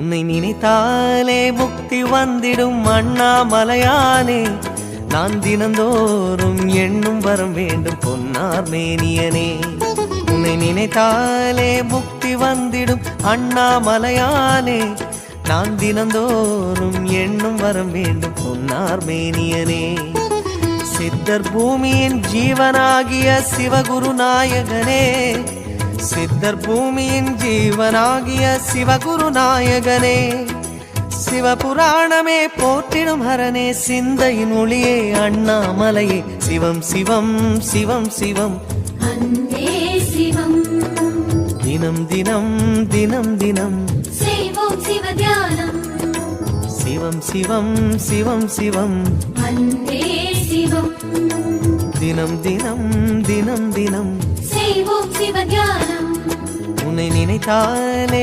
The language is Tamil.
உன்னை நினைத்தாலே முக்தி வந்திடும் அண்ணாமலையானே, நான் தினந்தோறும் எண்ணும் வரம் வேண்டும் பொன்னார் மேனியனே. உன்னை நினைத்தாலே முக்தி வந்திடும் அண்ணாமலையானே, நான் தினந்தோறும் எண்ணும் வரம் வேண்டும் பொன்னார் மேனியனே. சித்தர் பூமியின் ஜீவனாகிய சிவகுரு நாயகனே, சித்தர் பூமியின் ஜீவனாகிய சிவகுரு நாயகனே, சிவபுராணமே போற்றிடும் ஹரனே, சிந்தையின் ஒளியே அண்ணாமலையே, சிவம் சிவம் சிவம் சிவம் அன்பே சிவம். தினம் தினம் தினம் தினம் செய்வோம் சிவ தியானம். சிவம் சிவம் சிவம் சிவம் அன்பே சிவம். தினம் தினம் தினம் தினம் செய்வோம் சிவ தியானம். உன்னை நினைத்தாலே